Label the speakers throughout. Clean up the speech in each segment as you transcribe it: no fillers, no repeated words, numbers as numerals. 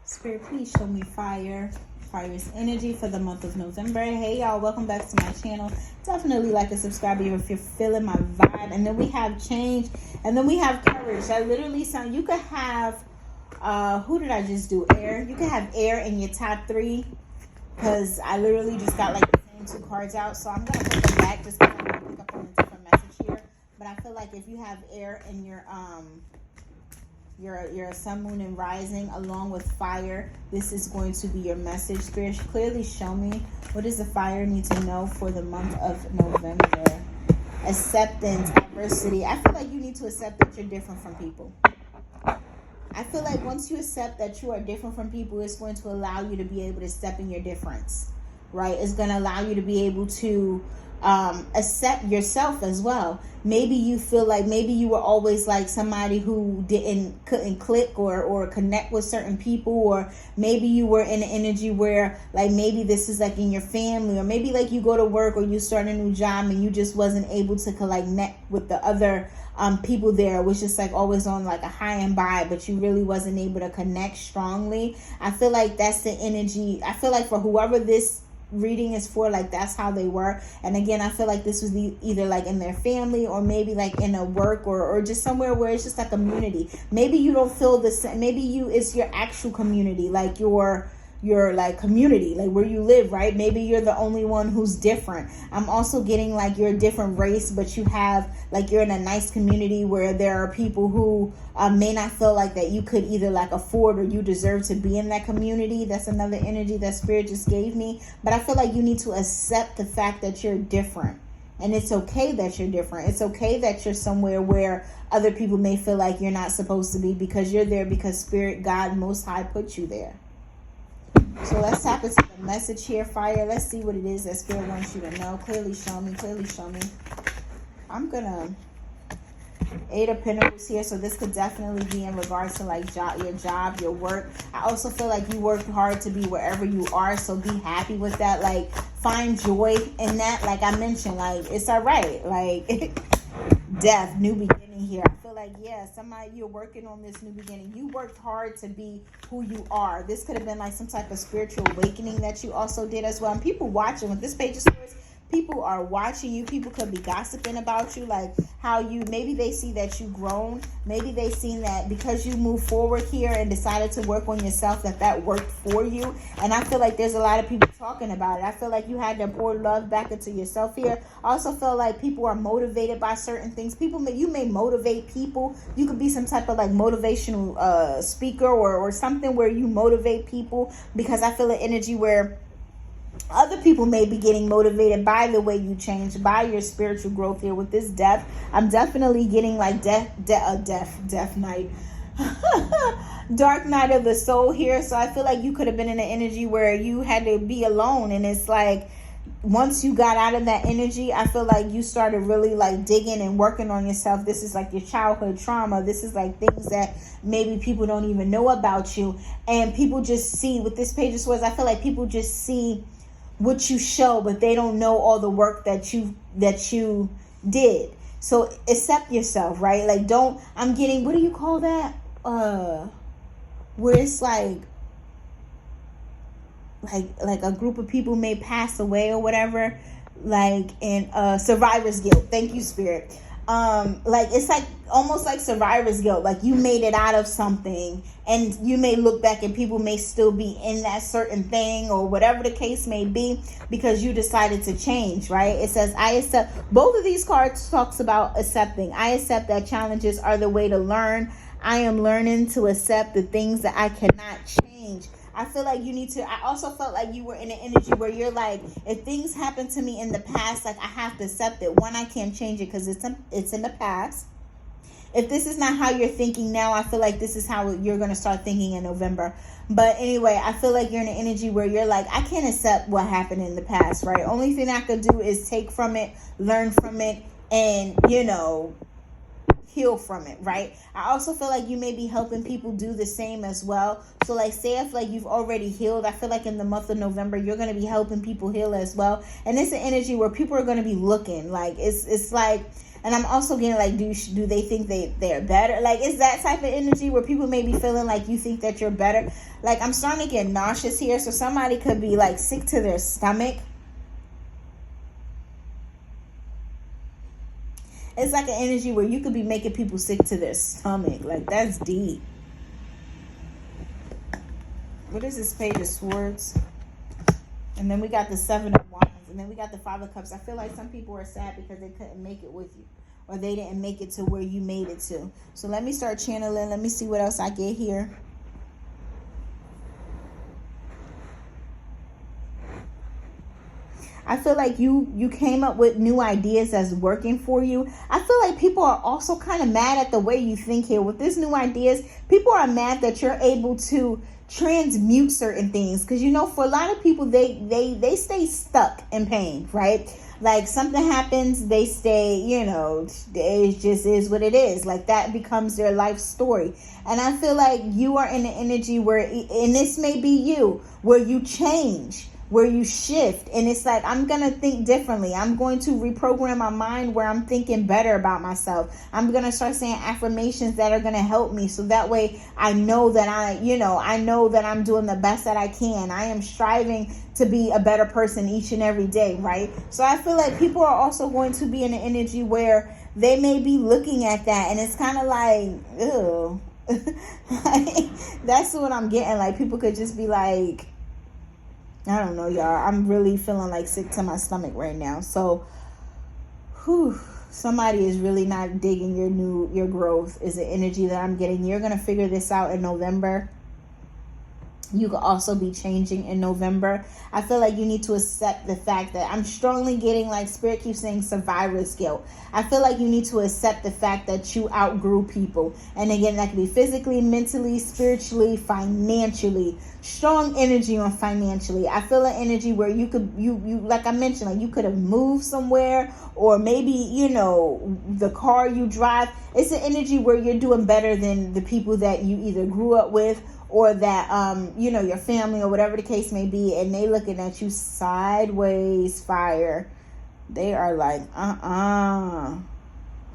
Speaker 1: Spirit, please show me fire. Fire's energy for the month of November. Hey y'all, welcome back to my channel. Definitely like and subscribe if you're feeling my vibe. And then we have change, and then we have courage. That literally sound, you could have who did I just do? Air. You can have air in your top three, because I literally just got like the same two cards out. So I'm gonna put them back just because I'm gonna pick up on a different message here. But I feel like if you have air in your sun, moon, and rising along with fire, this is going to be your message. Spirit, clearly show me, what does the fire need to know for the month of November? Acceptance, adversity. I feel like you need to accept that you're different from people. I feel like once you accept that you are different from people, it's going to allow you to be able to step in your difference, right? It's going to allow you to be able to accept yourself as well. Maybe you feel like maybe you were always like somebody who couldn't click or connect with certain people, or maybe you were in an energy where like maybe this is like in your family, or maybe like you go to work or you start a new job and you just wasn't able to connect with the other people there. It was just like always on like a high and by, but you really wasn't able to connect strongly. I feel like that's the energy. I feel like for whoever this reading is for, like that's how they were. And again, I feel like this was either like in their family, or maybe like in a work, or just somewhere where it's just a community. Maybe you don't feel the same. Maybe it's your actual community, like your like community, like where you live, right? Maybe you're the only one who's different. I'm also getting like you're a different race, but you have like you're in a nice community where there are people who may not feel like that you could either like afford or you deserve to be in that community. That's another energy that Spirit just gave me. But I feel like you need to accept the fact that you're different. And it's okay that you're different. It's okay that you're somewhere where other people may feel like you're not supposed to be, because you're there because Spirit, God, Most High put you there. So let's tap into the message here, fire. Let's see what it is that Spirit wants you to know. Clearly show me. Clearly show me. I'm going to Eight of Pentacles here. So this could definitely be in regards to like your job, your work. I also feel like you worked hard to be wherever you are. So be happy with that. Like find joy in that. Like I mentioned, like it's all right. Like death, new beginning here. I feel like, yeah, somebody, you're working on this new beginning. You worked hard to be who you are. This could have been like some type of spiritual awakening that you also did as well. And people watching, with this page of swords, people are watching you. People could be gossiping about you, like how you, maybe they see that you grown. Maybe they seen that because you moved forward here and decided to work on yourself, that worked for you. And I feel like there's a lot of people talking about it. I feel like you had to pour love back into yourself here. I also feel like people are motivated by certain things. You may motivate people. You could be some type of like motivational speaker or something where you motivate people, because I feel an energy where other people may be getting motivated by the way you change, by your spiritual growth here with this death. I'm definitely getting like death night. Dark night of the soul here. So I feel like you could have been in an energy where you had to be alone. And it's like, once you got out of that energy, I feel like you started really like digging and working on yourself. This is like your childhood trauma. This is like things that maybe people don't even know about you. And people just see, with this page of swords, I feel like people just see what you show, but they don't know all the work that you did. So accept yourself, right? Like I'm getting, what do you call that? Where it's like a group of people may pass away or whatever, like in survivor's guilt. Thank you, Spirit. Like it's like almost like survivor's guilt. Like you made it out of something, and you may look back and people may still be in that certain thing, or whatever the case may be, because you decided to change, right? It says, I accept. Both of these cards talks about accepting. I accept that challenges are the way to learn. I am learning to accept the things that I cannot change. I feel like you need to, I also felt like you were in an energy where you're like, if things happen to me in the past, like I have to accept it. One, I can't change it because it's in the past. If this is not how you're thinking now, I feel like this is how you're going to start thinking in November. But anyway, I feel like you're in an energy where you're like, I can't accept what happened in the past, right? Only thing I could do is take from it, learn from it, and, heal from it, right? I also feel like you may be helping people do the same as well. So like, say if like you've already healed, I feel like in the month of November you're going to be helping people heal as well. And it's an energy where people are going to be looking like it's like, and I'm also getting like, do they think they're better? Like, it's that type of energy where people may be feeling like you think that you're better. Like, I'm starting to get nauseous here. So somebody could be like sick to their stomach. It's like an energy where you could be making people sick to their stomach. Like, that's deep. What is this Page of Swords? And then we got the Seven of Wands. And then we got the Five of Cups. I feel like some people are sad because they couldn't make it with you. Or they didn't make it to where you made it to. So let me start channeling. Let me see what else I get here. I feel like you came up with new ideas that's working for you. I feel like people are also kind of mad at the way you think here. With this new ideas, people are mad that you're able to transmute certain things. Because, you know, for a lot of people, they stay stuck in pain, right? Like, something happens, they stay, you know, it just is what it is. Like, that becomes their life story. And I feel like you are in an energy where, and this may be you, where you change, where you shift, and it's like, I'm going to think differently. I'm going to reprogram my mind where I'm thinking better about myself. I'm going to start saying affirmations that are going to help me. So that way I know that I know that I'm doing the best that I can. I am striving to be a better person each and every day, right? So I feel like people are also going to be in an energy where they may be looking at that and it's kind of like, ew. Like, that's what I'm getting. Like, people could just be like, I don't know, y'all. I'm really feeling like sick to my stomach right now. So, somebody is really not digging your growth is the energy that I'm getting. You're going to figure this out in November. You could also be changing in November. I feel like you need to accept the fact that I'm strongly getting, like, Spirit keeps saying, survivor's guilt. I feel like you need to accept the fact that you outgrew people. And again, that could be physically, mentally, spiritually, financially. Strong energy on financially. I feel an energy where you could, you like I mentioned, like, you could have moved somewhere, or maybe, you know, the car you drive. It's an energy where you're doing better than the people that you either grew up with, or that, you know, your family or whatever the case may be, and they looking at you sideways fire. They are like,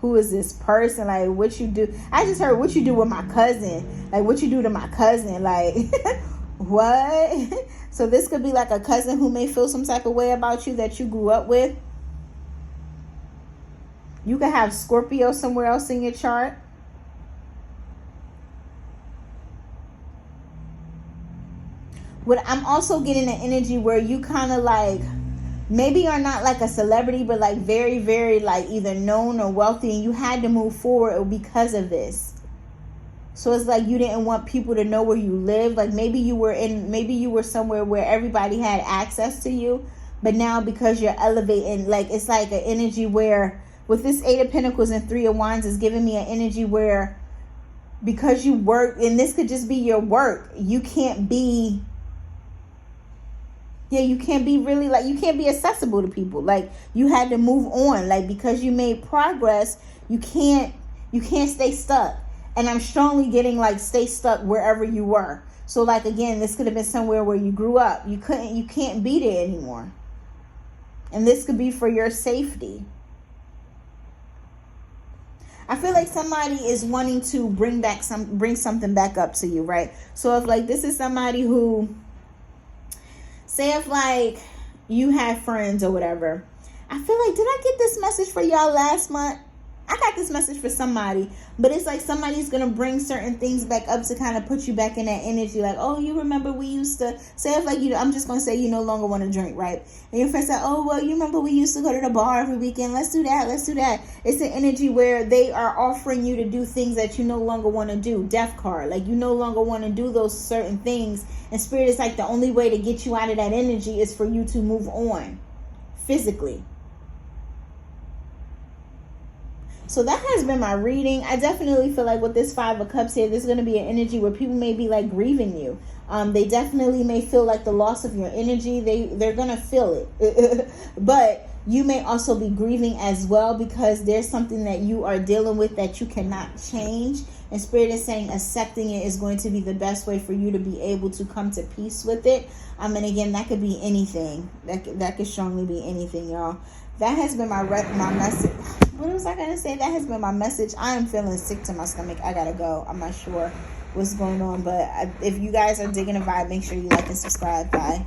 Speaker 1: who is this person? Like, what you do? I just heard what you do with my cousin. Like, what you do to my cousin? Like, what? So this could be like a cousin who may feel some type of way about you that you grew up with. You could have Scorpio somewhere else in your chart. But I'm also getting an energy where you kind of like, maybe you're not like a celebrity, but like very, very like either known or wealthy, and you had to move forward because of this. So it's like you didn't want people to know where you live. Like, maybe you were somewhere where everybody had access to you, but now because you're elevating, like, it's like an energy where with this Eight of Pentacles and Three of Wands is giving me an energy where because you work, and this could just be your work, you can't be really, like, you can't be accessible to people. Like, you had to move on. Like, because you made progress, you can't stay stuck. And I'm strongly getting like, stay stuck wherever you were. So like, again, this could have been somewhere where you grew up. You can't be there anymore. And this could be for your safety. I feel like somebody is wanting to bring something back up to you, right? So if like this is somebody who, say if like you have friends or whatever, I feel like, did I get this message for y'all last month? I got this message for somebody, but it's like somebody's going to bring certain things back up to kind of put you back in that energy. Like, oh, you remember we used to, say if like, I'm just going to say you no longer want to drink, right? And your friend said, oh, well, you remember we used to go to the bar every weekend. Let's do that. It's an energy where they are offering you to do things that you no longer want to do. Death card. Like, you no longer want to do those certain things. And Spirit is like, the only way to get you out of that energy is for you to move on physically. So that has been my reading. I definitely feel like with this Five of Cups here, there's going to be an energy where people may be like grieving you. They definitely may feel like the loss of your energy. They're going to feel it. But You may also be grieving as well, because there's something that you are dealing with that you cannot change. And Spirit is saying accepting it is going to be the best way for you to be able to come to peace with it. And again, that could be anything. That could strongly be anything, y'all. That has been my message. What was I going to say? That has been my message. I am feeling sick to my stomach. I got to go. I'm not sure what's going on. But if you guys are digging the vibe, make sure you like and subscribe. Bye.